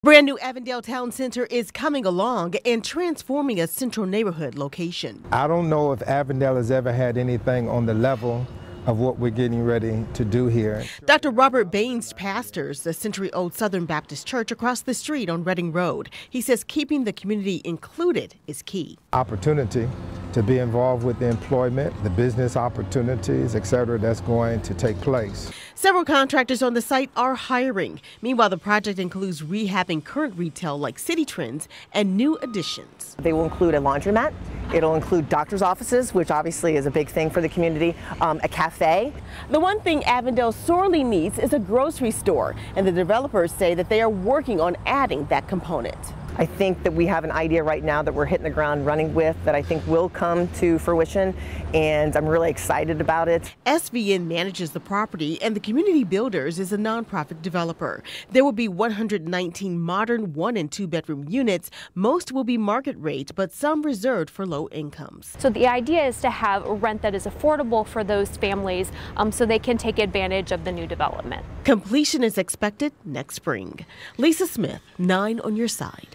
Brand new Avondale Town Center is coming along and transforming a central neighborhood location. I don't know if Avondale has ever had anything on the level of what we're getting ready to do here. Dr. Robert Baines pastors the century-old Southern Baptist Church across the street on Reading Road. He says keeping the community included is key. Opportunity to be involved with the employment, the business opportunities, etc., that's going to take place. Several contractors on the site are hiring. Meanwhile, the project includes rehabbing current retail like City Trends and new additions. They will include a laundromat. It'll include doctor's offices, which obviously is a big thing for the community, a cafe. The one thing Avondale sorely needs is a grocery store, and the developers say that they are working on adding that component. I think that we have an idea right now that we're hitting the ground running with that I think will come to fruition, and I'm really excited about it. SVN manages the property, and the Community Builders is a nonprofit developer. There will be 119 modern 1- and 2-bedroom units. Most will be market rate, but some reserved for low incomes. So the idea is to have rent that is affordable for those families so they can take advantage of the new development. Completion is expected next spring. Lisa Smith, 9 on your side.